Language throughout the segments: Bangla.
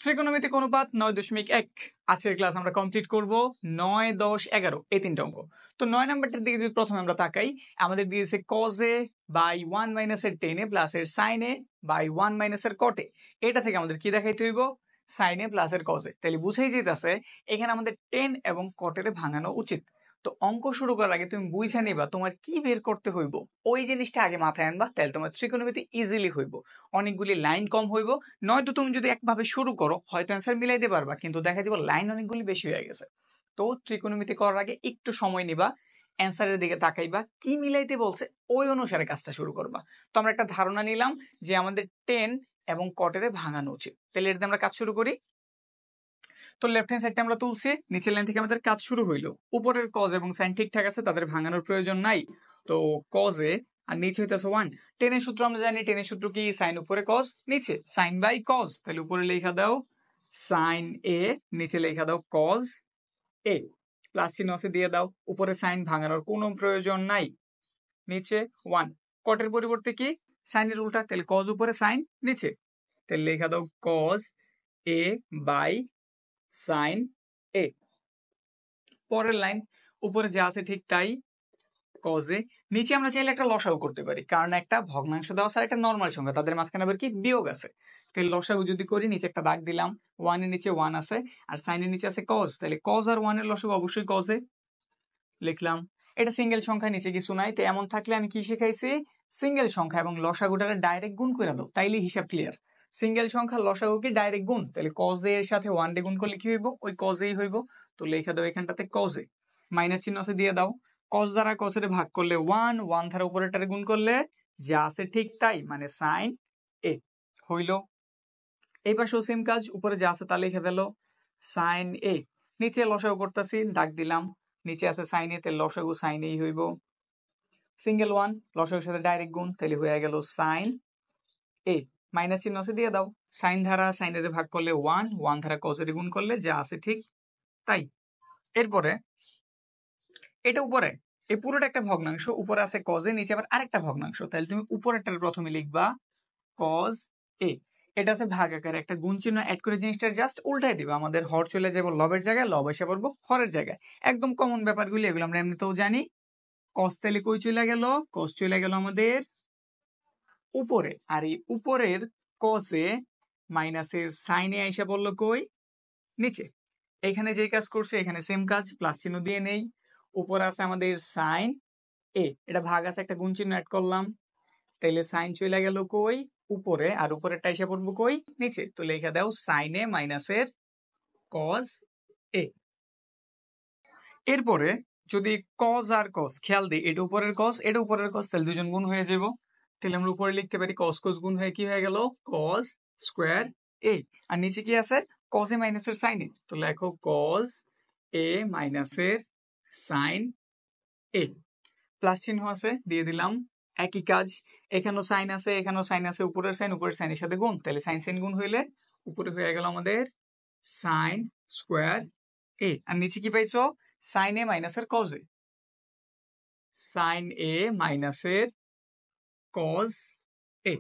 ত্রিকোণমিতিক অনুপাত 9.1 আজকের ক্লাস আমরা কমপ্লিট করব 9, 10, 11 এই তিনটা অঙ্ক। তো 9 নাম্বারটার দিকে যদি প্রথমে আমরা তাকাই, আমাদের দিয়েছে cos a বাই 1 মাইনাস এর tan a প্লাস এর sin a বাই 1 মাইনাস এর cot a। এটা থেকে আমাদের কি দেখাইতে হইব? sin a প্লাস এর cos a। তাহলে বুঝাই যাইতাছে এখানে আমাদের tan এবং cot এর ভাঙানো উচিত। তো অঙ্ক শুরু করার আগে তুমি বুঝা নিবা তোমার কি বের করতে হইব, ওই জিনিসটা আগে মাথায় আনবা, তাহলে তোমার ত্রিকোণমিতি ইজিলি হইব, অনেকগুলি লাইন কম হইব। নয়তো তুমি যদি একভাবে শুরু করো হয়তো অ্যান্সার মিলাইতে পারবা, কিন্তু দেখা যাবে লাইন অনেকগুলি বেশি হয়ে গেছে। তো ত্রিকোণমিতি করার আগে একটু সময় নিবা, অ্যান্সারের দিকে তাকাইবা, কি মিলাইতে বলছে ওই অনুসারে কাজটা শুরু করবা। তো আমরা একটা ধারণা নিলাম যে আমাদের tan এবং cot এর ভাঙানো উচিত, তাহলে এটাতে আমরা কাজ শুরু করি। তো লেফট হ্যান্ড সাইডটা আমরা তুলছি, নিচের লাইন থেকে আমাদের কাজ শুরু হইলো। উপরের cos এবং sin ঠিকঠাক আছে, তাদের ভাঙানোর প্রয়োজন নাই। তো cos এ আর নিচে হইতেছে 1। tan এর সূত্র আমরা জানি, tan এর সূত্র কি? sin উপরে cos, নিচে sin বাই cos। তাহলে উপরে লেখা দাও sin a, নিচে লেখা দাও cos a, প্লাস চিহ্ন আছে দিয়ে দাও। উপরে sin ভাঙানোর কোনো প্রয়োজন নাই, নিচে 1। cot এর পরিবর্তে কি? sin এর উল্টা, তাহলে cos উপরে sin নিচে, তাহলে লেখা দাও cos a by sin a। পরের লাইন, উপরে যা আছে ঠিক তাই, cos a। নিচে আমরা চাইলে একটা লসাগু করতে পারি, কারণ একটা ভগ্নাংশ দেওয়া আছে আর একটা নরমাল সংখ্যা, তাদের মাঝখানে আবার কি বিয়োগ আছে। তাহলে লসাগু যদি করি, নিচে একটা দাগ দিলাম, 1 এর নিচে 1 আছে আর sin এর নিচে আছে cos, তাহলে cos আর 1 এর লসাগু অবশ্যই cos a লিখলাম। এটা সিঙ্গেল সংখ্যা, নিচে কিছু নাই, তো এমন থাকলে আমি কি শিখাইছি? সিঙ্গেল সংখ্যা এবং লসাগুটারে ডাইরেক্ট গুণ করে দাও, তাইলে হিসাব ক্লিয়ার। সিঙ্গেল সংখ্যা লসাগুকে ডাইরেক্ট গুণ, তাহলে cos a এর সাথে 1 দিয়ে গুণ করলে কি হইব? ওই cos a হইব। তো লেখা দাও এখানটাতে cos a, মাইনাস চিহ্ন আছে দিয়ে দাও। cos দ্বারা cos এর ভাগ করলে 1, 1 দ্বারা উপরেরটারে গুণ করলে যা আছে ঠিক তাই, মানে sin a হইল। এই পাশেও সেম কাজ, উপরে যা আছে তা লিখে ফেলো sin a। নিচে লসাগু করতেছি, দাগ দিলাম, নিচে আছে sin a, তাহলে লসাগু sin a হইব। সিঙ্গেল 1 লসাগুর সাথে ডাইরেক্ট গুণ, তাহলে হয়ে গেল sin a, মাইনাস চিহ্ন আছে দিয়ে দাও। sin ধারা sin এর ভাগ করলে 1, 1 ধারা cos এর গুণ করলে যা আছে ঠিক তাই। এরপরে এটা উপরে, এই পুরোটা একটা ভগ্নাংশ, উপরে আছে cos a, নিচে আবার আরেকটা ভগ্নাংশ, তাহলে তুমি উপরেরটার প্রথমে লিখবা cos a। এটা আছে ভাগ আকারে, একটা গুণ চিহ্ন অ্যাড করে জিনিসটা জাস্ট উল্টাই দিবা, আমাদের হর চলে যাবো লবের জায়গায়, লব এসে পড়বো হরের জায়গায়। একদম কমন ব্যাপারগুলি, এগুলো আমরা এমনিতেও জানি। cos তাহলে কই চলে গেল? cos চলে গেল আমাদের উপরে, আর এই উপরের cos এ মাইনাসের sin এ আইসা পড়লো কই? নিচে। এখানে যে কাজ করছে এখানে সেম কাজ, প্লাস চিহ্ন দিয়ে নেই। উপরে আছে আমাদের sin a, এটা ভাগ আছে, একটা গুণ চিহ্ন অ্যাড করলাম, তাইলে sin চলে গেল কই? উপরে, আর উপরেরটা এসে পড়বো কই? নিচে। তো লেখা দাও sin a মাইনাসের cos a। এরপরে যদি cos আর cos খেয়াল দিই, এটা উপরের cos, এটা উপরের cos, তাহলে দুজন গুণ হয়ে যাব। তাহলে আমরা উপরে লিখতে পারি cos cos গুণ হয়ে কি হয়ে গেল? cos square a। আর নিচে কি আছে? cos a মাইনাসের sin a, তো লেখো cos a মাইনাসের sin a, প্লাস চিহ্ন আছে দিয়ে দিলাম। একই কাজ, এখানেও sin আছে, এখানেও sin আছে, উপরের sin এর সাথে গুণ, তাহলে sin sin গুণ হইলে উপরে হয়ে গেল আমাদের sin স্কয়ার a। আর নিচে কি পাইছো? sin a মাইনাসের cos a, sin a মাইনাসের cos a।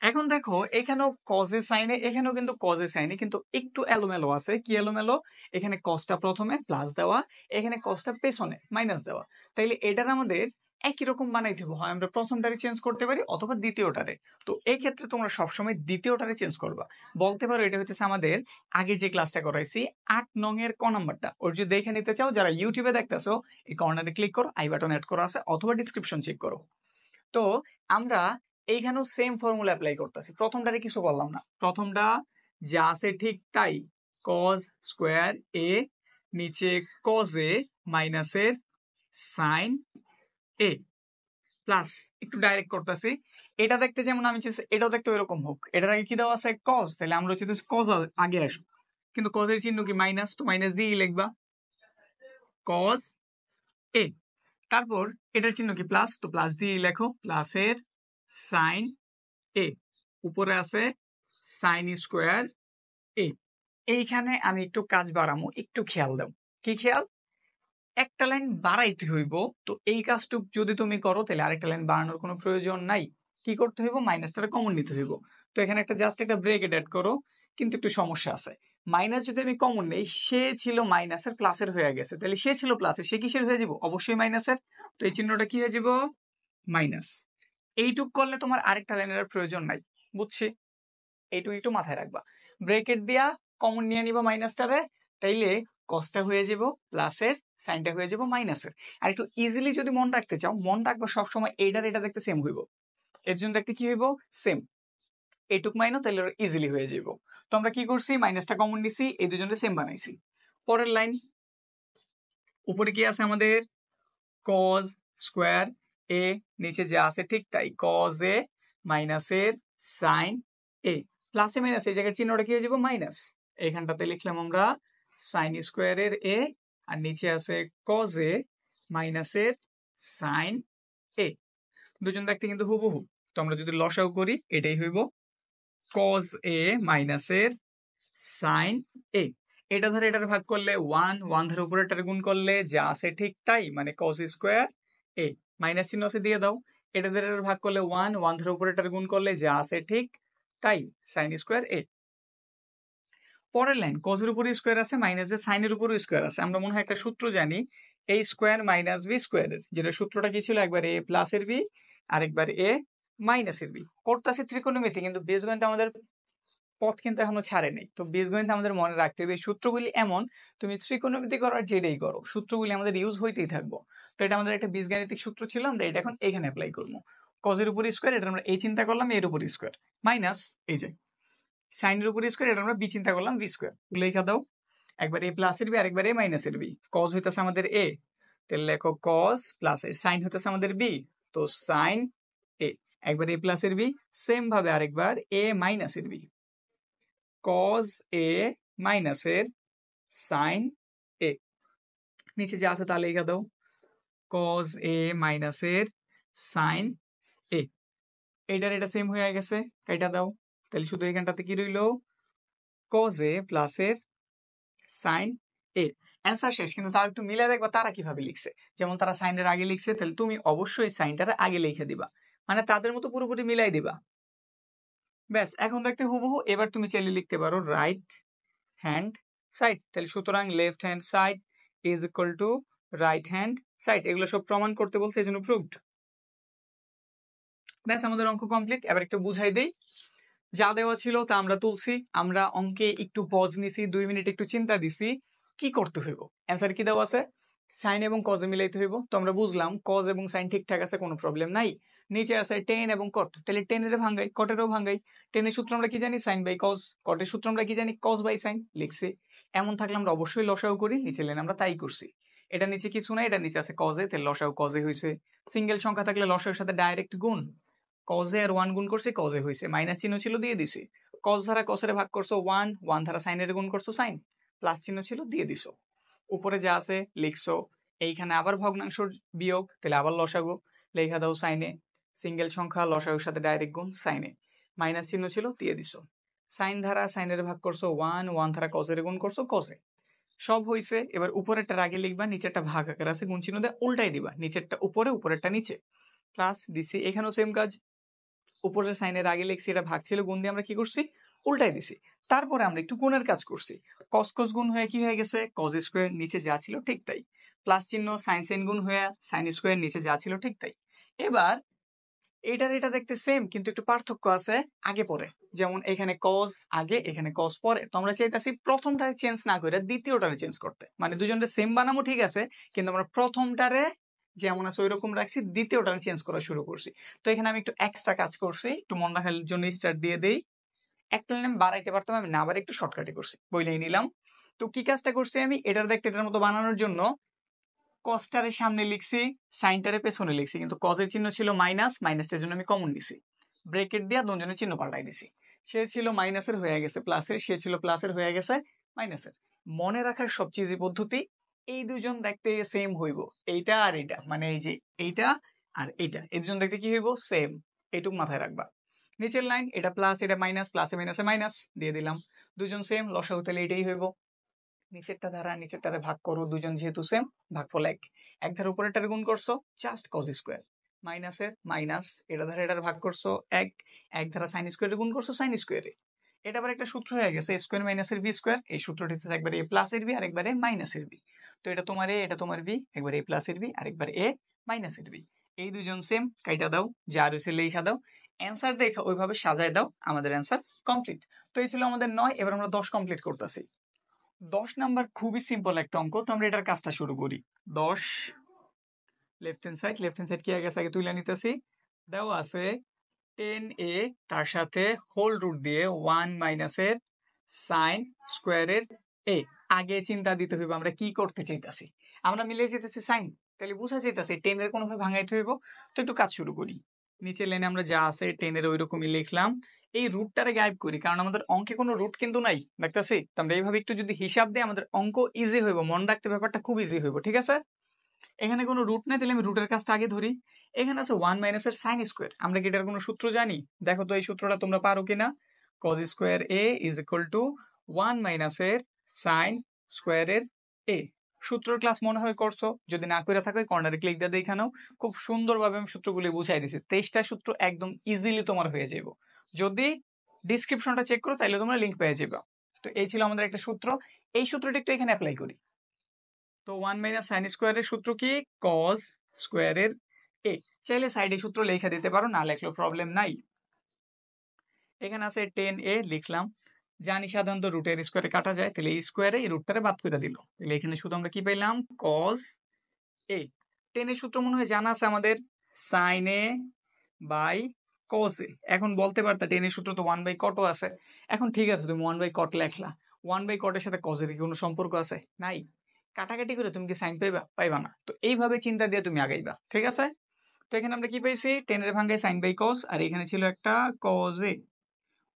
এখন দেখো এখানেও cos a sin a, এখানেও কিন্তু cos a sin a, কিন্তু একটু এলোমেলো আছে। কি এলোমেলো? এখানে cosটা প্রথমে প্লাস দেওয়া, এখানে cosটা পেছনে মাইনাস দেওয়া। তাইলে এটার আমাদের একই রকম বানাইতে হবে, হয় আমরা প্রথমটারে চেঞ্জ করতে পারি অথবা দ্বিতীয়টারে। তো এই ক্ষেত্রে তোমরা সবসময় দ্বিতীয়টারে চেঞ্জ করবা। বলতে পারো এটা হইতেছে আমাদের আগের যে ক্লাসটা করাইছি 8 নং এর ক নাম্বারটা, ওর যদি দেখে নিতে চাও, যারা ইউটিউবে দেখতেছো এই কর্নারে ক্লিক করো, আই বাটন অ্যাড করা আছে, অথবা ডিসক্রিপশন চেক করো। তো আমরা এইখানেও সেম ফর্মুলা অ্যাপ্লাই করতেছি, প্রথমটারে কিছু করলাম না, প্রথমটা যা আছে ঠিক তাই, cos স্কয়ার a, নিচে cos a মাইনাসের sin a, প্লাস একটু ডাইরেক্ট করতেছি। এটা দেখতে যেমন আমি চাইছি এটাও দেখতে এরকম হোক। এটার আগে কি দেওয়া আছে? cos, তাহলে আমরা হচ্ছে cos আগে আসবো, কিন্তু cos এর চিহ্ন কি মাইনাস, তো মাইনাস দিয়েই লিখবা cos a। তারপর এটার চিহ্ন কি প্লাস, তো প্লাস দিয়ে লেখো প্লাসের sin a, উপরে আছে sin স্কয়ার a। এইখানে আমি একটু কাজ বাড়ামো, একটু খেয়াল দাও। কি খেয়াল? একটা লাইন বাড়াইতে হইব, তো এই কাজটুক যদি তুমি করো তাহলে আরেকটা লাইন বাড়ানোর কোনো প্রয়োজন নাই। কি করতে হইব? মাইনাসটা কমন নিতে হইব। তো এখানে একটা জাস্ট একটা ব্রেকেট অ্যাড করো, কিন্তু একটু সমস্যা আছে। মাইনাস যদি আমি কমন নেই, সে ছিল মাইনাসের প্লাসের হয়ে গেছে, তাহলে সে ছিল প্লাসের, সে কিসের হয়ে যাব? অবশ্যই মাইনাসের। তো এই চিহ্নটা কি হয়ে যাব? মাইনাস। এইটুক করলে তোমার আরেকটা লাইনের প্রয়োজন নাই, বুঝছি? এইটুকু একটু মাথায় রাখবা। ব্রেকেট দিয়া কমন নিয়ে নিবা মাইনাসটারে, তাইলে কসটা হয়ে যাব প্লাসের, সাইনটা হয়ে যাব মাইনাসের। আর একটু ইজিলি যদি মন রাখতে চাও, মন রাখবা সবসময় এইটার এটা দেখতে সেম হইব, এর জন্য দেখতে কি হইব? সেম। এইটুক মাইনাস, তাহলে ইজিলি হয়ে যাব। তো আমরা কি করছি? মাইনাসটা কমন নিছি, এই দুজনটা সেম বানাইছি। পরের লাইন, উপরে কি আছে আমাদের? কজ স্কোয়ার এ, নিচে যা আছে ঠিক তাই, কজ এ মাইনাসের সাইন এ। প্লাসে মাইনাস এই জায়গায় চিহ্নটা কি হয়ে যাবো? মাইনাস। এখানটাতে লিখলাম আমরা সাইন স্কোয়ারের এ, আর নিচে আছে কজ এ মাইনাসের সাইন এ। দুজন দেখতে কিন্তু হুবহু। তো আমরা যদি লসাও করি, এটাই হইব কজ এ মাইনাসের সাইন এ। এটা ধরে এটার ভাগ করলে 1, 1 ধরে উপরে এটার গুণ করলে যা আছে ঠিক তাই, মানে কজ স্কোয়ার এ। মাইনাস চিহ্ন আছে দিয়ে দাও। এটা ধরে এটার ভাগ করলে 1, 1 ধরে উপরে এটার গুণ করলে যা আছে ঠিক তাই, সাইন স্কোয়ার এ। পরের লাইন, কজের উপরে স্কোয়ার আছে, মাইনাসের সাইনের উপরে স্কোয়ার আছে। আমরা মনে হয় একটা সূত্র জানি, এ স্কোয়ার মাইনাস বি স্কোয়ারের, যেটা সূত্রটা কি ছিল? একবার এ প্লাসের বি, আরেকবার এ মাইনাসের বি। করতেছে ত্রিকোণমিতি, কিন্তু বীজগণিত আমাদের পথ কিন্তু এখনো ছাড়ে নেই। তো বীজগণিত আমাদের মনে রাখতে হবে, এই সূত্রগুলি এমন, তুমি ত্রিকোণমিতি করো আর যেটাই করো, সূত্রগুলি আমাদের ইউজ হইতেই থাকবো। তো এটা আমাদের একটা বীজগাণিতিক সূত্র ছিল, আমরা এটা এখন এখানে অ্যাপ্লাই করবো। কজের উপর স্কোয়ার, এটা আমরা এই চিন্তা করলাম এর উপর স্কোয়ার, মাইনাস এই যে সাইনের উপর স্কোয়ার, এটা আমরা বি চিন্তা করলাম বি স্কোয়ার। লেখা দাও, একবার এ প্লাসের বি, আরেকবার এ মাইনাসের বি। কজ হইতেছে আমাদের এ, তাহলে লেখো কজ প্লাসের, সাইন হইতেছে আমাদের বি, তো সাইন এ। একবার এ প্লাসের বি, সেম ভাবে আরেকবার এ মাইনাসের বি, কজ এ মাইনাসের সাইন এ। নিচে যা আছে তা লেখা দাও, কজ এ মাইনাসের সাইন এ। এইটার এটা সেম হয়ে গেছে, কাইটা দাও। তাহলে শুধু এখানটাতে কি রইল? কজ এ প্লাসের সাইন এ। অ্যান্সার শেষ। কিন্তু তারা একটু মিলে দেখবা তারা কিভাবে লিখছে। যেমন তারা সাইনের আগে লিখছে, তাহলে তুমি অবশ্যই সাইনটার আগে লিখে দিবা, মানে তাদের মতো পুরোপুরি মিলাই দিবা। ব্যাস, এখন দেখতে হুবহু। এবার তুমি চাইলে লিখতে পারো রাইট হ্যান্ড সাইড। তাহলে সুতরাং left hand side is equal to right hand side. এগুলো সব প্রমাণ করতে বলছে, এই জন্য প্রুভড। ব্যাস, আমাদের অঙ্ক কমপ্লিট। এবার একটু বুঝাই দেই। যা দেওয়া ছিল তা আমরা তুলছি। আমরা অঙ্কে একটু পজ নিছি, 2 মিনিট একটু চিন্তা দিছি কি করতে হইব। অ্যান্সার কি দেওয়া আছে? সাইন এবং কজে মিলাইতে হইব। তো আমরা বুঝলাম কজ এবং সাইন ঠিকঠাক আছে, কোনো প্রবলেম নাই। নিচে আছে টেন এবং কট, তাহলে টেনের ভাঙ্গাই, কটেরও ভাঙ্গাই। টেনের সূত্র আমরা কি জানি? Sign by cause. কটের সূত্র আমরা কি জানি? Cos by sine. লিখছি। এমন থাকলে আমরা অবশ্যই লসাও করি, নিচে লেন আমরা তাই করছি। এটা নিচে কিছু নাই, এটা নিচে আছে কজে, তাহলে লসাও কজে হয়েছে। সিঙ্গেল সংখ্যা থাকলে লসাওর সাথে ডাইরেক্ট গুণ, কজে আর 1 গুণ করছে, কজে হয়েছে। মাইনাস চিহ্ন ছিল, দিয়ে দিছি। কজ ধারা কসের ভাগ করছো 1, 1 ধারা সাইনের গুণ করছো সাইন, প্লাস চিহ্ন ছিল, দিয়ে দিছো। উপরে যা আছে লিখছো। এইখানে আবার ভগ্নাংশ বিয়োগ, তাহলে আবার লসাগু, লেখা দাও সাইনে। সিঙ্গেল সংখ্যা লসাগুর সাথে ডাইরেক্ট গুণ সাইনে, মাইনাস চিহ্ন ছিল, দিয়ে দিছো। সাইন ধারা সাইনের ভাগ করছো 1, 1 ধারা কজের গুণ করছো কজে, সব হয়েছে। এবার উপরেরটা আগে লিখবা, নিচেরটা ভাগ আকার আছে, গুণ চিহ্ন দিয়ে উল্টাই দিবা, নিচেরটা উপরে উপরেরটা নিচে, প্লাস দিছি। এখানেও সেম কাজ, উপরের সাইনের আগে লিখছি, এটা ভাগ ছিল, গুণ দিয়ে আমরা কি করছি? উল্টাই দিছি। তারপরে আমরা একটু গুণের কাজ করছি। কস কস গুণ হয়ে কি হয়ে গেছে? কজ স্কোয়ার, নিচে যা ছিল ঠিক তাই, প্লাস চিহ্ন সাইন সাইন গুণ হয়ে সাইন স্কোয়ার, নিচে যা ছিল ঠিক তাই। এবার এটার এটা দেখতে সেম, কিন্তু একটু পার্থক্য আছে আগে পরে। যেমন এখানে কজ আগে, এখানে কজ পরে। তো আমরা চাইতেছি প্রথমটারে চেঞ্জ না করে দ্বিতীয়টারে চেঞ্জ করতে, মানে দুজনটা সেম বানাবো ঠিক আছে, কিন্তু আমরা প্রথমটারে যেমন আছে ওই রকম রাখছি, দ্বিতীয়টারে চেঞ্জ করা শুরু করছি। তো এখানে আমি একটু এক্সট্রা কাজ করছি, একটু মন রাখার জন্য স্টার্ট দিয়ে দেই। একটা লাইন আমি বাড়াইতে পারতাম, আমি না বাড়াই একটু শর্টকাটে করছি, বইলেই নিলাম। তো কি কাজটা করছি আমি? এটার দেখতে এটার মতো বানানোর জন্য কসটারে সামনে লিখছি, সাইনটারে পেছনে লিখছি, কিন্তু কজের চিহ্ন ছিল মাইনাস, মাইনাসটার জন্য আমি কমন নিছি, ব্রেকেট দিয়ে দুজনের চিহ্ন পাল্টাই দিছি। সে ছিল মাইনাসের হয়ে গেছে প্লাসের, সে ছিল প্লাসের হয়ে গেছে মাইনাসের। মনে রাখার সবচেয়ে ইজি পদ্ধতি, এই দুজন দেখতে সেম হইব, এইটা আর এইটা, মানে এই যে এইটা আর এইটা, এই দুজন দেখতে কি হইব? সেম। এইটুক মাথায় রাখবা। নিচের লাইন, এটা প্লাস এটা মাইনাস, প্লাসে মাইনাসে মাইনাস দিয়ে দিলাম, দুজন সেম, লসাগু তাহলে এটাই হইব। নিচেরটা ধারা নিচেরটারে ভাগ করো, দুজন যেহেতু সেম, ভাগফল এক। এক ধারা উপরেরটারে গুণ করছো, জাস্ট কজ স্কোয়ার, মাইনাসের মাইনাস, এটা ধারা এটার ভাগ করছো এক, এক ধারা সাইন স্কোয়ারে গুণ করছো সাইন স্কোয়ারে। এটা আবার একটা সূত্র হয়ে গেছে, স্কোয়ার মাইনাসের বি স্কোয়ার। এই সূত্রটি হচ্ছে একবার এ প্লাসের বি আর একবারে মাইনাসের বি। তো এটা তোমার এ, এটা তোমার বি, একবার এ প্লাসের বি আর একবার এ মাইনাসের বি। এই দুজন সেম, কাইটা দাও, যা রয়েছে লেখা দাও, অ্যান্সার দেখো ওইভাবে সাজায় দাও, আমাদের অ্যান্সার কমপ্লিট। তো এই ছিল আমাদের 9। এবার আমরা 10 কমপ্লিট করতেছি। 10 নাম্বার খুবই সিম্পল একটা অঙ্ক, তো আমরা এটার কাজটা শুরু করি। 10 লেফট হ্যান্ড সাইড কি আগে আগে তুলে নিতেছি। দেওয়া আছে 10a, তার সাথে হোল রুট দিয়ে 1 মাইনাসের সাইন স্কোয়ারের a। আগে চিন্তা দিতে হইব আমরা কি করতে চাইতেছি। আমরা মিলে যেতেছি সাইন, তাহলে বুঝা যাইতেছে 10 এর কোনোভাবে ভাঙাইতে হইব। তো একটু কাজ শুরু করি। নিচের লাইনে আমরা যা আছে 10 এর ওই রকমই লিখলাম। এই রুটটারে গায়েব করি, কারণ আমাদের অঙ্কে কোনো রুট কিন্তু নাই, দেখতেছি। তো আমরা এইভাবে একটু যদি হিসাব দিই আমাদের অঙ্ক ইজি হইব, মনে রাখতে ব্যাপারটা খুব ইজি হইব, ঠিক আছে। এখানে কোনো রুট নাই, তাহলে আমি রুটের কাজটা আগে ধরি। এখানে আছে 1 মাইনাসের সাইন স্কোয়ার। আমরা কি এটার কোনো সূত্র জানি? দেখো তো এই সূত্রটা তোমরা পারো কিনা। Cos square A is equal to 1 মাইনাসের সাইন স্কোয়ারের এ। সূত্রের ক্লাস মনে হয় করছো, যদি না করে থাকো কর্নারে ক্লিক দিয়ে দেখে নাও। খুব সুন্দরভাবে আমি সূত্রগুলি বুঝাই দিছি। 23টা সূত্র একদম ইজিলি তোমার হয়ে যাবে। যদি ডিসক্রিপশনটা চেক করো তাহলে তোমরা লিঙ্ক পেয়ে যাবে। তো এই ছিল আমাদের একটা সূত্র। এই সূত্রটা একটু এখানে অ্যাপ্লাই করি। তো 1 মাইনাস সাইন স্কোয়ারের সূত্র কি? কজ স্কোয়ারের এ। চাইলে সাইডে সূত্র লেখা দিতে পারো, না লেখলেও প্রবলেম নাই। এখানে আছে 10a লিখলাম। জানি সাধারণত রুটের স্কোয়ারে কাটা যায়, তাহলে এই স্কোয়ারে এই রুটটারে বাদ করে দিল। তাহলে এখানে শুধু আমরা কি পেলাম? কজ এ। 10 এর সূত্র মনে হয় জানা আছে আমাদের, sine A by cos A. এখন বলতে পারতা 10 এর সূত্র তো 1 বাই কটও আছে। এখন ঠিক আছে, তুমি 1 বাই কট লেখলা, 1 বাই কটের সাথে কজের কি কোনো সম্পর্ক আছে? নাই। কাটাকাটি করে তুমি কি সাইন পাইবা না। তো এইভাবে চিন্তা দিয়ে তুমি আগাইবা, ঠিক আছে। তো এখানে আমরা কি পাইছি? 10 এর ভাঙ্গায় সাইন বাই কজ, আর এখানে ছিল একটা কজ এ।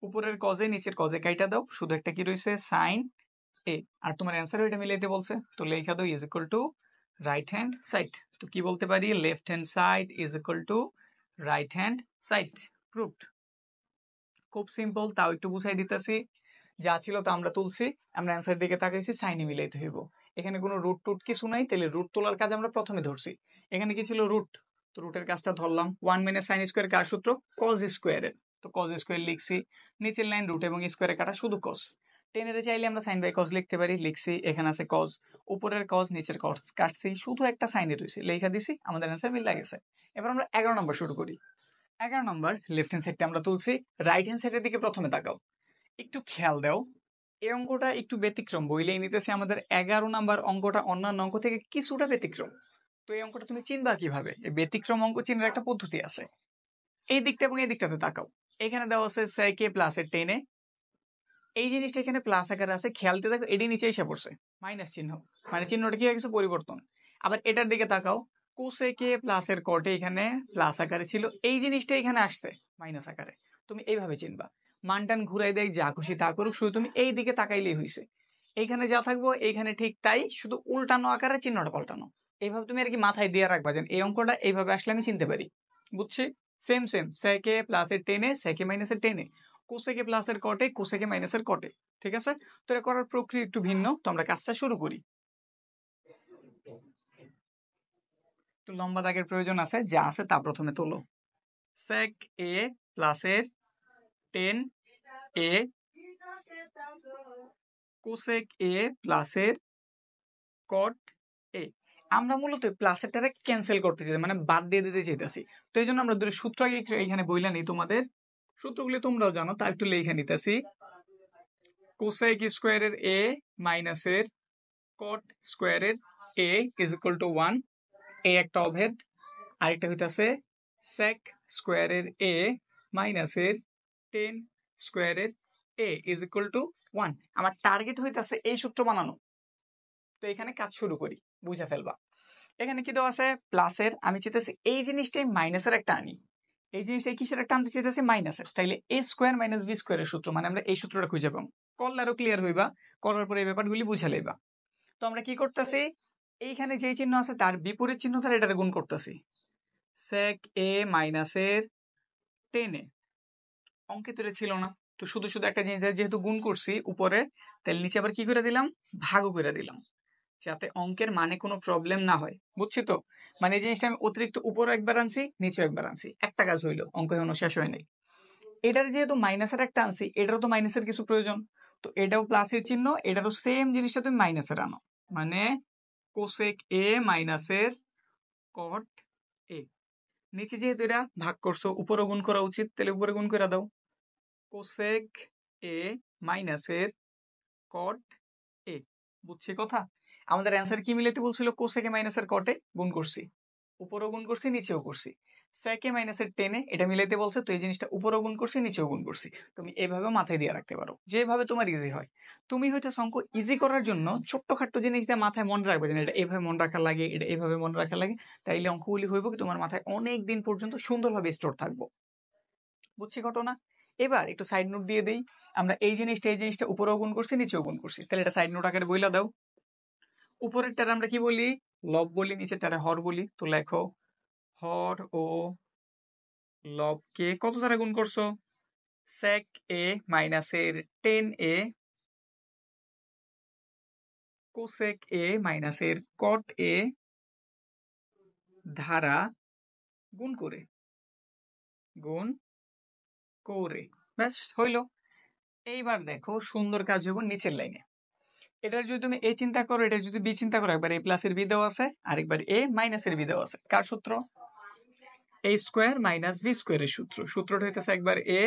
উপরের কজে নিচের কজে কাইটা দাও, শুধু একটা কি রয়েছে? সাইন এ। আর তোমার অ্যান্সার ওইটা মিলাইতে বলছে, তো লেখা দাও is equal to right hand side. তো কি বলতে পারি? Left hand side is equal to right hand side. Proved. খুব সিম্পল, তাও একটু বুঝাই দিতেছি। যা ছিল তা আমরা তুলছি, আমরা অ্যান্সার দিকে তাকাইছি, সাইনে মিলাইতে হইব। এখানে কোনো রুট টুট কিছু নাই, তাহলে রুট তোলার কাজ আমরা প্রথমে ধরছি। এখানে কি ছিল? রুট। তো রুটের কাজটা ধরলাম। 1 মাইনাস সাইন স্কোয়ার কার সূত্র? কজ স্কোয়ারের। তো কজ স্কোয়ার লিখছি। নিচের লাইন রুট এবং স্কোয়ারে কাটা, শুধু কজ। 10 এর চাইলে আমরা সাইন বাই কজ লিখতে পারি, লিখছি। এখানে আছে কজ, উপরের কজ নিচের কজ কাটছি, শুধু একটা সাইনে রয়েছে, লেখা দিছি, আমাদের অ্যান্সার মিলে গেছে। এবার আমরা 11 নম্বর শুরু করি। 11 নম্বর লেফট হ্যান্ড সাইডটা আমরা তুলছি, রাইট হ্যান্ড সাইডের দিকে প্রথমে তাকাও। একটু খেয়াল দাও, এই অঙ্কটা একটু ব্যতিক্রম। বইলেই নিতেছে আমাদের 11 নাম্বার অঙ্কটা অন্যান্য অঙ্ক থেকে কিছুটা ব্যতিক্রম। তো এই অঙ্কটা তুমি চিনবা কিভাবে? এই ব্যতিক্রম অঙ্ক চিনার একটা পদ্ধতি আছে। এই দিকটা এবং এই দিকটাতে তাকাও। এখানে দেওয়া আছে sec a প্লাস এর 10 এ। এই জিনিসটা এখানে প্লাস আকারে আছে, খেয়ালতে দেখো এটি নিচে এসে পড়ছে মাইনাস চিহ্ন, মানে চিহ্নটা কি হয়ে গেছে? পরিবর্তন। আবার এটার দিকে তাকাও, cosec a প্লাস এর কটে এখানে প্লাস আকারে ছিল, এই জিনিসটা এখানে আসছে মাইনাস আকারে। তুমি এইভাবে চিনবা। মানটান ঘুরাই দেয়, যা খুশি তা করুক, শুধু তুমি এই দিকে তাকাইলেই হয়েছে। এইখানে যা থাকবো এইখানে ঠিক তাই, শুধু উল্টানো আকারে চিহ্নটা পাল্টানো। এইভাবে তুমি আর কি মাথায় দিয়ে রাখবা যে এই অঙ্কটা এইভাবে আসলে আমি চিনতে পারি। বুঝছি? Same same, sec a plus এর 10 এ sec a মাইনাস এর 10 এ, cosec a প্লাস এর কটে cosec a মাইনাস এর কটে। ঠিক আছে, তো এটা করার প্রক্রিয়া একটু ভিন্ন। তো আমরা কাজটা শুরু করি। একটু লম্বা দাগের প্রয়োজন আছে, যা আছে তা প্রথমে তোলো। sec a প্লাস এর 10 a cosec a প্লাস এর cot a। আমরা মূলত প্লাসেরটারে ক্যান্সেল করতে চাই, মানে বাদ দিয়ে দিতে চাইতেছি। তো এই জন্য আমরা দুটো সূত্র আগে এখানে বইলা নিই। তোমাদের সূত্রগুলি তোমরাও জানো, তা একটু লেখা নিতেছি। কোসেক স্কোয়ারের a মাইনাসের কট স্কোয়ারের a ইজ ইকুয়াল টু 1। এই একটা অভেদ। আরেকটা হইতাছে sec স্কোয়ারের a মাইনাসের 10 স্কোয়ারের a ইজ ইকুয়াল টু 1। আমার টার্গেট হইতাছে এই সূত্র বানানো। তো এখানে কাজ শুরু করি, বুঝে ফেলবা। এখানে কি দেওয়া আছে? প্লাসের, আমি চাইতেছি এই জিনিসটাই মাইনাসের একটা আনি। এই জিনিসটাই কিসের একটা আনতে চাইতেছি? মাইনাসের। তাইলে a স্কোয়ার মাইনাস বি স্কোয়ারের সূত্র, মানে আমরা এই সূত্রটা খুঁজে পাবো। করলে আরো ক্লিয়ার হইবা, করার পরে এই ব্যাপারগুলি বুঝে লইবা। তো আমরা কি করতেছি? এইখানে যে চিহ্ন আছে তার বিপরীত চিহ্ন দ্বারা এটারে গুণ করতেছি। sec a মাইনাসের 10 এ, অঙ্কে তো ছিল না, তো শুধু শুধু একটা জিনিস যেহেতু গুণ করছি উপরে, তাহলে নিচে আবার কি করে দিলাম? ভাগও করে দিলাম, যাতে অঙ্কের মানে কোনো প্রবলেম না হয়। বুঝছি তো? মানে এই জিনিসটা আমি অতিরিক্ত উপরে একবার আনছি, নিচে একবার আনছি, একটা কাজ হইলো, অঙ্ক এখনো শেষ হয় নাই। এটার যেহেতু মাইনাসের একটা আনছি, এটারও তো মাইনাসের কিছু প্রয়োজন। তো এটাও প্লাসের চিহ্ন, এটারও সেম জিনিসটা তুমি মাইনাসের আনো, মানে কোসেক এ মাইনাসের কট এ। নিচে যেহেতু এটা ভাগ করছো, উপরে গুণ করা উচিত, তাহলে উপরে গুণ করে দাও। কোসেক এ মাইনাসের কট এ। বুঝছি কথা? আমাদের অ্যান্সার কি মিলাইতে বলছিল? কোসেক এ মাইনাসের কটে গুণ করছি, উপরেও গুণ করছি, নিচেও করছি। সেক এ মাইনাসের টেনে এটা মিলাইতে বলছে, তো এই জিনিসটা উপরেও গুণ করছি, নিচেও গুণ করছি। তুমি এভাবে মাথায় দিয়ে রাখতে পারো, যেভাবে তোমার ইজি হয়। তুমি হয়তো অঙ্ক ইজি করার জন্য ছোট্টখাট্ট জিনিস দিয়ে মাথায় মনে রাখবে যে এটা এভাবে মনে রাখা লাগে, এটা এভাবে মনে রাখা লাগে, তাইলে অঙ্কগুলি হইব কি তোমার মাথায় অনেক দিন পর্যন্ত সুন্দরভাবে স্টোর থাকবো। বুঝছি ঘটনা? এবার একটু সাইড নোট দিয়ে দেই। আমরা এই জিনিসটা উপরেও গুণ করছি, নিচেও গুণ করছি, তাহলে এটা সাইড নোট আকারে বইলা দাও। উপরেরটারে আমরা কি বলি? লব বলি, নিচেরটারে হর বলি। তো লেখো হর ও লবকে কত দ্বারা গুণ করছো? সেক এ মাইনাসের 10a কোসেক এ মাইনাসের কট এ ধারা গুণ করে ব্যাস হইল। এইবার দেখো সুন্দর কাজ হইব নিচের লাইনে। এটার যদি তুমি এ চিন্তা করো, এটা যদি বি চিন্তা করো, একবার এ প্লাসের বি দেওয়া আছে, আরেকবার এ মাইনাসের বি দেওয়া আছে। কার সূত্র? এ স্কোয়ার মাইনাস বি স্কোয়ারের সূত্র। সূত্রটা হইতেছে একবার এ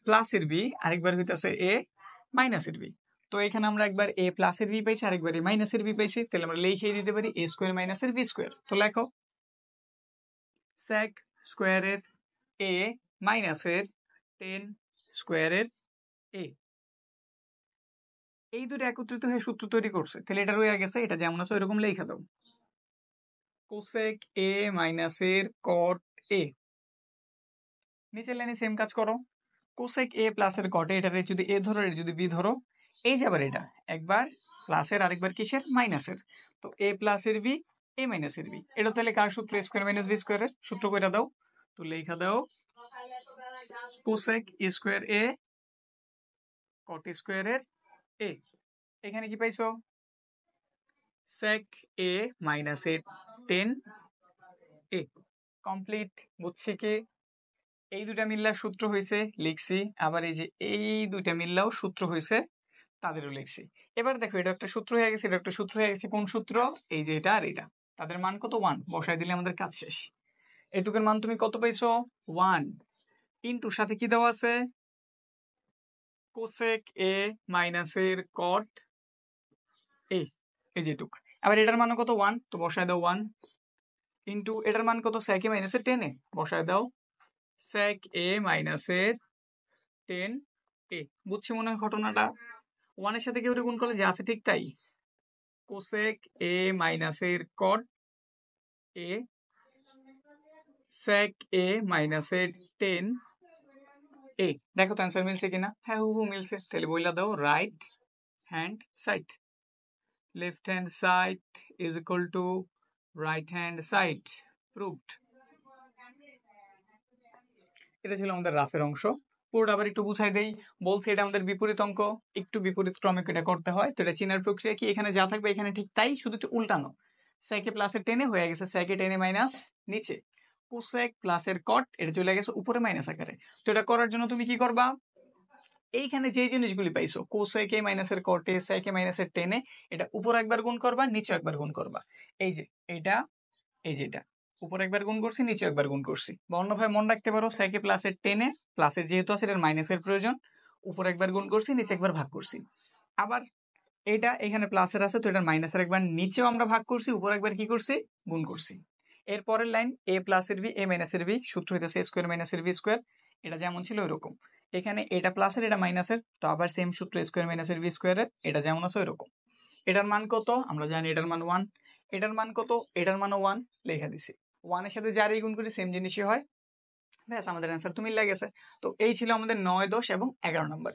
প্লাসের বি, আরেকবার হইতেছে এ মাইনাসের বি। তো এখানে আমরা একবার এ প্লাসের বি পাইছি, আরেকবার এ মাইনাসের বি পাইছি, তাহলে আমরা লিখে দিতে পারি এ স্কোয়ার মাইনাসের বি স্কোয়ার। তো লেখো সেক স্কোয়ারের এ মাইনাসের 10 স্কোয়ারের এ। এই দুটো একত্রিত হয়ে সূত্র তৈরি করছে, তাহলে এটা রয়ে গেছে, এটা যেমন আছে ওইরকম লেখা দাও। কোসেক এ মাইনাসের কট এ। নিচের লাইনে সেম কাজ করো। কোসেক এ প্লাসের কটে, এটারে যদি এ ধরো, এটা যদি বি ধরো, এই যে আবার এটা একবার প্লাসের, আরেকবার কিসের? মাইনাসের। তো এ প্লাসের বি, এ মাইনাসের বি। এটা তাহলে কার সূত্র? এ স্কোয়ার মাইনাস বি স্কোয়ারের সূত্র কইরা দাও। তো লেখা দাও কোসেক স্কোয়ার এ কট স্কোয়ারের এ। এখানে কি পাইছো? সেক এ মাইনাসের 10 এ। কমপ্লিট। বুঝছি কি? এই দুটা মিল্লার সূত্র হয়েছে, লিখছি। আবার এই যে এই দুইটা মিল্লাও সূত্র হয়েছে, তাদেরও লিখছি। এবার দেখো এটা একটা সূত্র হয়ে গেছে, এটা একটা সূত্র হয়ে গেছে। কোন সূত্র? এই যে এটা আর এটা। তাদের মান কত? 1 বসায় দিলে আমাদের কাজ শেষ। এটুকুর মান তুমি কত পাইছো? 1 ইন্টুর সাথে কি দেওয়া আছে? কোসেক এ মাইনাসের কট এ, এই যেটুক। আবার এটার মান কত? 1, তো বসায় দাও 1 ইন্টু এটার মান কত? সেক এ মাইনাসের 10 এ, বসায় দাও সেক এ মাইনাসের 10 এ। বুঝছি মনে হয় ঘটনাটা? 1 এর সাথে কেউ গুণ করলে যা আছে ঠিক তাই। কোসেক এ মাইনাসের কট এ সেক এ মাইনাসের 10 এ। দেখো তো অ্যান্সার মিলছে কিনা? হ্যাঁ, হুবহু মিলছে। তাহলে বইলা দাও right hand side. Left hand side is equal to right hand side. Proved. এটা ছিল আমাদের রাফের অংশ। পুরোটা আবার একটু বুঝাই দেই। বলছে এটা আমাদের বিপরীত অঙ্ক, একটু বিপরীত ক্রমে এটা করতে হয়। তো এটা চিনার প্রক্রিয়া কি? এখানে যা থাকবে এখানে ঠিক তাই, শুধু একটু উল্টানো। সেকে প্লাসের 10 হয়ে গেছে সেকে 10 মাইনাস নিচে কোসেক প্লাসের কট, এটা চলে গেছে উপরে মাইনাস আকারে। তো এটা করার জন্য তুমি কি করবা? এইখানে যে জিনিসগুলি পাইছো কোসেক এ মাইনাসের কটে, সেকে মাইনাসের 10, এটা উপর একবার গুণ করবা, নিচে একবার গুণ করবা। এই যে এটা, এই যে এটা উপর একবার গুণ করছি, নিচে একবার গুণ করছি। বা অন্যভাবে মনে রাখতে পারো সেকে প্লাসের 10, প্লাসের যেহেতু আছে এটার মাইনাসের প্রয়োজন, উপর একবার গুণ করছি, নিচে একবার ভাগ করছি। আবার এটা এখানে প্লাসের আছে, তো এটার মাইনাসের একবার নিচেও আমরা ভাগ করছি, উপর একবার কি করছি? গুণ করছি। এর পরের লাইন এ প্লাসের বি, এ মাইনাসের বি, সূত্র হইতেছে এ স্কোয়ার মাইনাসের বি স্কোয়ার। এটা যেমন ছিল ওইরকম। এখানে এটা প্লাসের, এটা মাইনাসের, তো আবার সেম সূত্র এ স্কোয়ার মাইনাসের বি স্কোয়ারের, এটা যেমন আছে ওইরকম। এটার মান কত? আমরা জানি এটার মান 1। এটার মান কত? এটার মানও 1, লেখা দিছি। 1 এর সাথে যারই গুণ করি সেম জিনিসই হয়। ব্যাস আমাদের অ্যান্সার তুমি লেগেছে। তো এই ছিল আমাদের 9, 10 এবং 11 নম্বর।